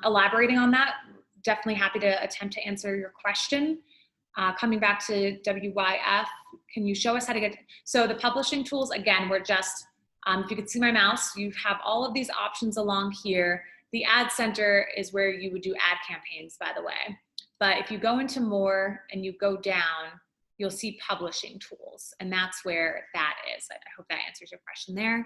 elaborating on that, definitely happy to attempt to answer your question. Coming back to WYF, can you show us how to get, so the publishing tools, again, we're just, if you could see my mouse, you have all of these options along here. The ad center is where you would do ad campaigns, by the way. But if you go into more and you go down, you'll see publishing tools, and that's where that is. I hope that answers your question there.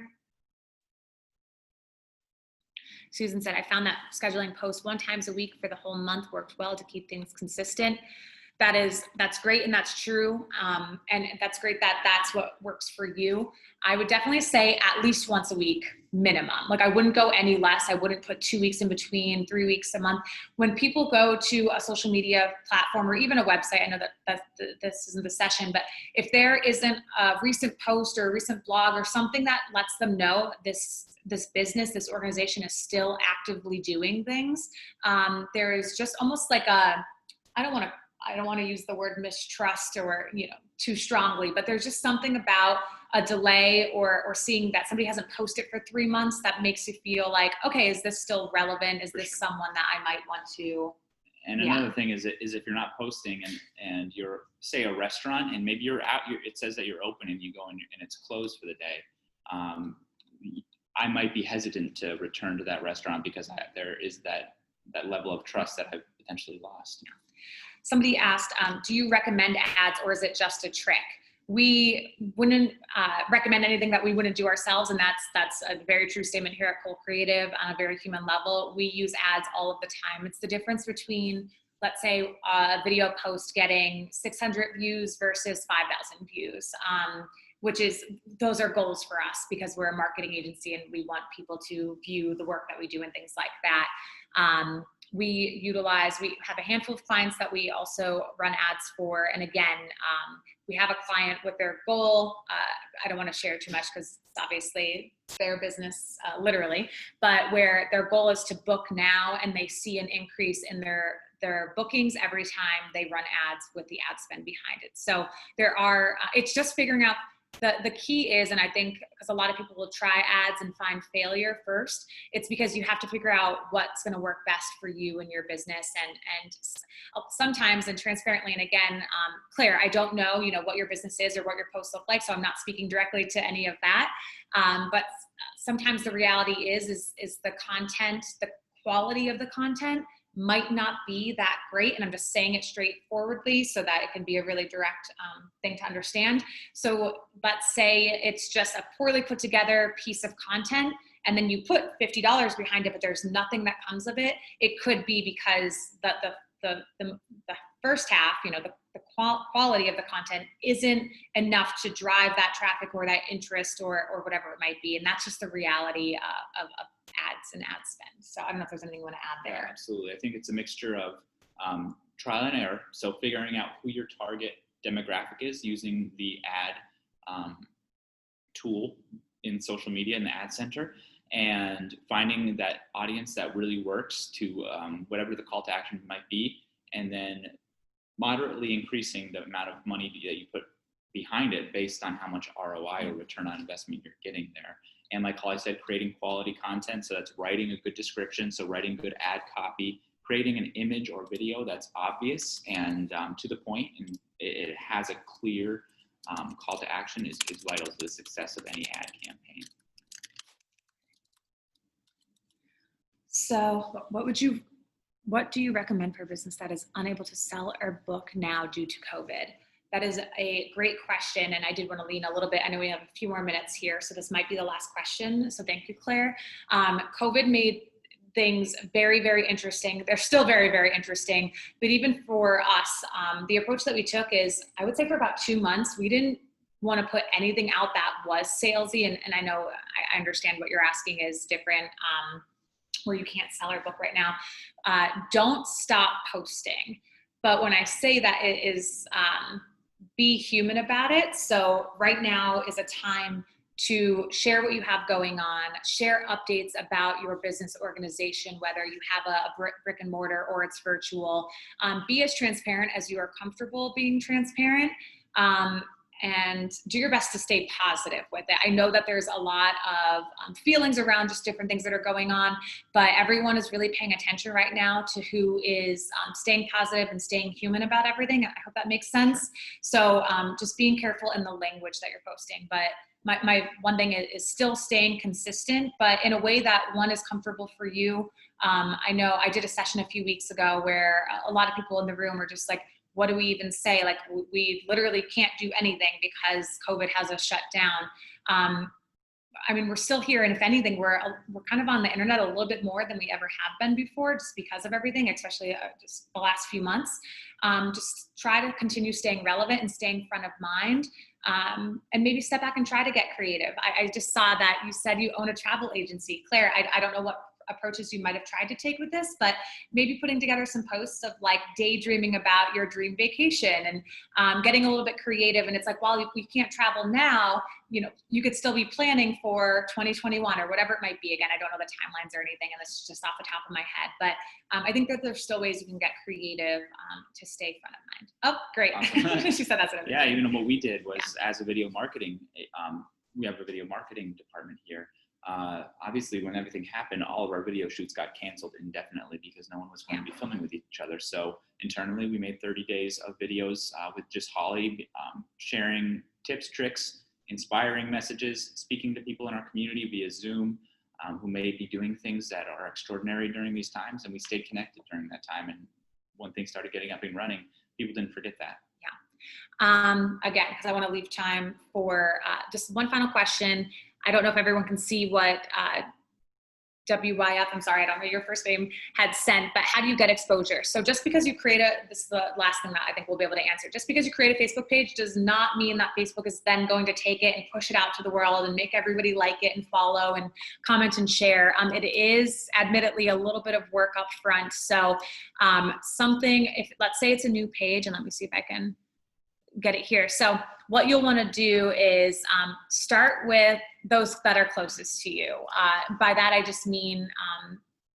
Susan said, I found that scheduling posts 1 time a week for the whole month worked well to keep things consistent. That's great, and that's true. And that's great that that's what works for you. I would definitely say at least once a week minimum. Like, I wouldn't go any less. I wouldn't put 2 weeks in between, 3 weeks a month. When people go to a social media platform or even a website, I know that this isn't the session, but if there isn't a recent post or a recent blog or something that lets them know this business, this organization is still actively doing things, there is just almost like a, I I don't want to use the word mistrust or, too strongly, but there's just something about a delay or seeing that somebody hasn't posted for 3 months that makes you feel like, okay, is this still relevant? Is this someone that I might want to? And another thing is if you're not posting and you're, say, a restaurant, and maybe you're out, it says that you're open and you go and it's closed for the day. I might be hesitant to return to that restaurant because there is that level of trust that I've potentially lost. Somebody asked, do you recommend ads or is it just a trick? We wouldn't recommend anything that we wouldn't do ourselves, and that's a very true statement here at Cole Creative on a very human level. We use ads all of the time. It's the difference between, let's say, a video post getting 600 views versus 5,000 views, those are goals for us because we're a marketing agency and we want people to view the work that we do and things like that. We have a handful of clients that we also run ads for. And again, we have a client with their goal. I don't want to share too much because it's obviously their business, literally, but where their goal is to book now and they see an increase in their bookings every time they run ads with the ad spend behind it. So it's just figuring out. The key is, and I think because a lot of people will try ads and find failure first, it's because you have to figure out what's going to work best for you and your business. And sometimes, and transparently, and again, Claire, I don't know, what your business is or what your posts look like, so I'm not speaking directly to any of that. But sometimes the reality is the content, the quality of the content might not be that great. And I'm just saying it straightforwardly so that it can be a really direct thing to understand. So let's say it's just a poorly put together piece of content and then you put $50 behind it, but there's nothing that comes of it. It could be because the first half, the quality of the content isn't enough to drive that traffic or that interest or whatever it might be. And that's just the reality of ads and ad spend. So I don't know if there's anything you want to add there. Yeah, absolutely. I think it's a mixture of trial and error. So figuring out who your target demographic is using the ad tool in social media in the ad center and finding that audience that really works to whatever the call to action might be, and then moderately increasing the amount of money that you put behind it based on how much ROI or return on investment you're getting there. And like Holly said, creating quality content. So that's writing a good description. So writing good ad copy, creating an image or video that's obvious and to the point, and it has a clear call to action is vital to the success of any ad campaign. So what do you recommend for a business that is unable to sell or book now due to COVID? That is a great question, and I did want to lean a little bit. I know we have a few more minutes here, so this might be the last question. So thank you, Claire. COVID made things very, very interesting. They're still very, very interesting. But even for us, the approach that we took is, I would say for about 2 months, we didn't want to put anything out that was salesy. And I know I understand what you're asking is different, where you can't sell or book right now. Don't stop posting. But when I say that, it is be human about it. So right now is a time to share what you have going on, share updates about your business organization, whether you have a brick and mortar or it's virtual. Be as transparent as you are comfortable being transparent. And do your best to stay positive with it. I know that there's a lot of feelings around just different things that are going on, but everyone is really paying attention right now to who is staying positive and staying human about everything. I hope that makes sense. So just being careful in the language that you're posting. But my one thing is still staying consistent, but in a way that one is comfortable for you. I know I did a session a few weeks ago where a lot of people in the room were just like, what do we even say? Like, we literally can't do anything because COVID has us shut down. I mean, we're still here. And if anything, we're kind of on the internet a little bit more than we ever have been before, just because of everything, especially just the last few months. Just try to continue staying relevant and staying front of mind. And maybe step back and try to get creative. I just saw that you said you own a travel agency. Claire, I don't know what approaches you might have tried to take with this, but maybe putting together some posts of like daydreaming about your dream vacation and getting a little bit creative. And it's like, while we can't travel now, you know, you could still be planning for 2021 or whatever it might be. Again, I don't know the timelines or anything, and this is just off the top of my head, but I think that there's still ways you can get creative to stay front of mind. Oh, great. Awesome. She said that's what Yeah, even what we did was as a video marketing, we have a video marketing department here. Obviously, when everything happened, all of our video shoots got canceled indefinitely because no one was going to be filming with each other. So internally, we made 30 days of videos with just Holly, sharing tips, tricks, inspiring messages, speaking to people in our community via Zoom who may be doing things that are extraordinary during these times. And we stayed connected during that time. And when things started getting up and running, people didn't forget that. Again, because I want to leave time for just one final question. I don't know if everyone can see what WYF, I'm sorry, I don't know your first name, had sent, but how do you get exposure? So just because you create this is the last thing that I think we'll be able to answer. Just because you create a Facebook page does not mean that Facebook is then going to take it and push it out to the world and make everybody like it and follow and comment and share. It is admittedly a little bit of work up front. So something, if let's say it's a new page, and let me see if I can get it here. So what you'll want to do is start with those that are closest to you. By that, I just mean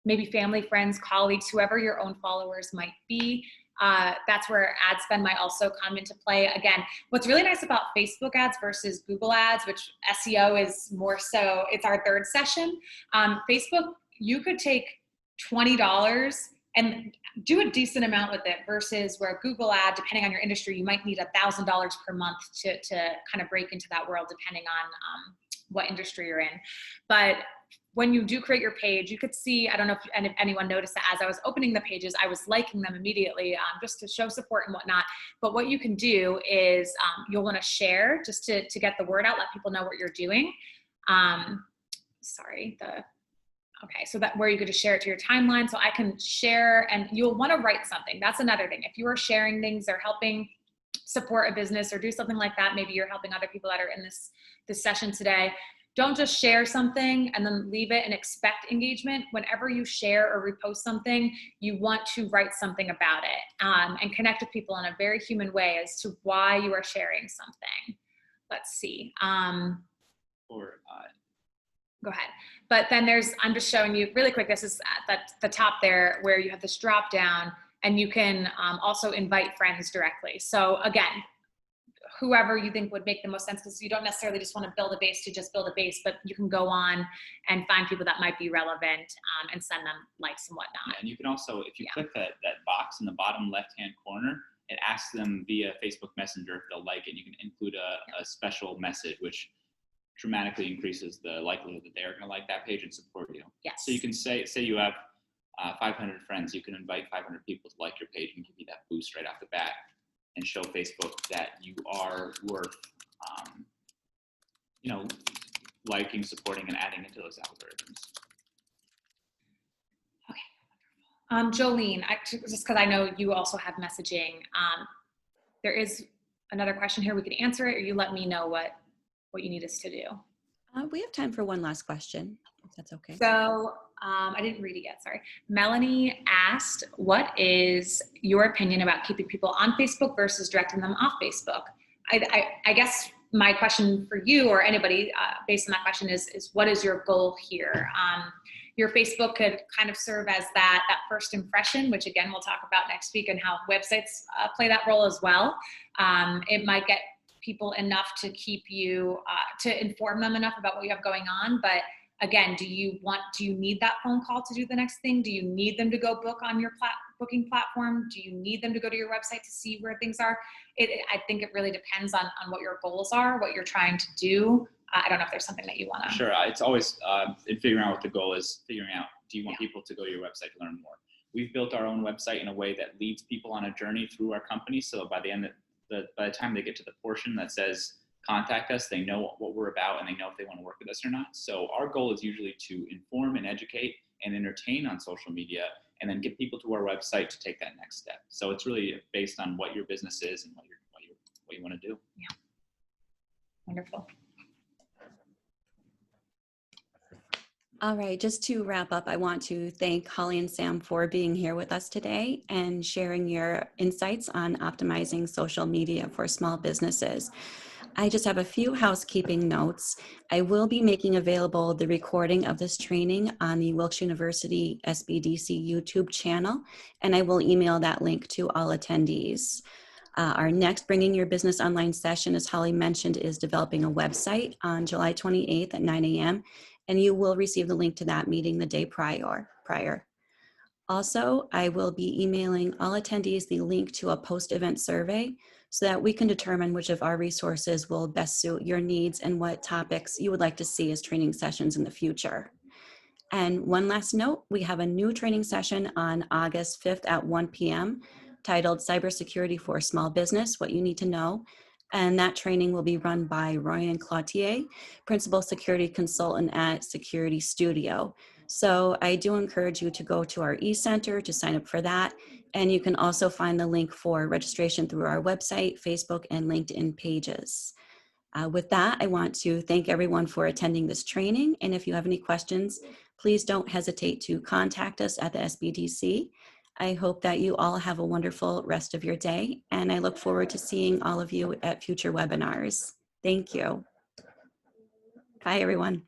maybe family, friends, colleagues, whoever your own followers might be. That's where ad spend might also come into play. Again, what's really nice about Facebook ads versus Google ads, which SEO is more so, it's our third session. Facebook, you could take $20 and do a decent amount with it versus where Google ad, depending on your industry, you might need $1,000 per month to kind of break into that world, depending on what industry you're in. But when you do create your page, you could see, I don't know if anyone noticed that as I was opening the pages, I was liking them immediately just to show support and whatnot. But what you can do is you'll want to share just to get the word out, let people know what you're doing. Okay, so that where you could just share it to your timeline. So I can share, and you'll want to write something. That's another thing. If you are sharing things or helping support a business or do something like that, maybe you're helping other people that are in this session today, don't just share something and then leave it and expect engagement. Whenever you share or repost something, you want to write something about it and connect with people in a very human way as to why you are sharing something. Let's see. Go ahead. But then I'm just showing you really quick, this is at the top there where you have this drop down and you can also invite friends directly. So again, whoever you think would make the most sense, because you don't necessarily just want to build a base to just build a base, but you can go on and find people that might be relevant and send them likes and whatnot. Yeah, and you can also, if you click that box in the bottom left-hand corner, it asks them via Facebook Messenger if they'll like it. You can include a special message, which dramatically increases the likelihood that they are going to like that page and support you. Yes. So you can say you have 500 friends, you can invite 500 people to like your page and give you that boost right off the bat and show Facebook that you are worth, liking, supporting, and adding into those algorithms. Okay. Jolene, just because I know you also have messaging, there is another question here. We could answer it, or you let me know what you need us to do. We have time for one last question, if that's okay. So I didn't read it yet, sorry. Melanie asked, what is your opinion about keeping people on Facebook versus directing them off Facebook? I guess my question for you or anybody based on that question is what is your goal here? Your Facebook could kind of serve as that first impression, which again, we'll talk about next week and how websites play that role as well. It might get people enough to keep you, to inform them enough about what you have going on. But again, do you need that phone call to do the next thing? Do you need them to go book on your booking platform? Do you need them to go to your website to see where things are? I think it really depends on what your goals are, what you're trying to do. I don't know if there's something that you want to. Sure, it's always in figuring out what the goal is, figuring out, do you want people to go to your website to learn more? We've built our own website in a way that leads people on a journey through our company. So by the time they get to the portion that says contact us, they know what we're about and they know if they want to work with us or not. So our goal is usually to inform and educate and entertain on social media, and then get people to our website to take that next step. So it's really based on what your business is and what you want to do. Yeah. Wonderful. All right, just to wrap up, I want to thank Holly and Sam for being here with us today and sharing your insights on optimizing social media for small businesses. I just have a few housekeeping notes. I will be making available the recording of this training on the Wilkes University SBDC YouTube channel, and I will email that link to all attendees. Our next Bringing Your Business Online session, as Holly mentioned, is developing a website on July 28th at 9 a.m., and you will receive the link to that meeting the day prior. Also, I will be emailing all attendees the link to a post-event survey so that we can determine which of our resources will best suit your needs and what topics you would like to see as training sessions in the future. And one last note, we have a new training session on August 5th at 1 p.m. titled Cybersecurity for Small Business, What You Need to Know. And that training will be run by Ryan Cloutier, Principal Security Consultant at Security Studio. So I do encourage you to go to our e-center to sign up for that. And you can also find the link for registration through our website, Facebook, and LinkedIn pages. With that, I want to thank everyone for attending this training. And if you have any questions, please don't hesitate to contact us at the SBDC. I hope that you all have a wonderful rest of your day, and I look forward to seeing all of you at future webinars. Thank you. Bye, everyone.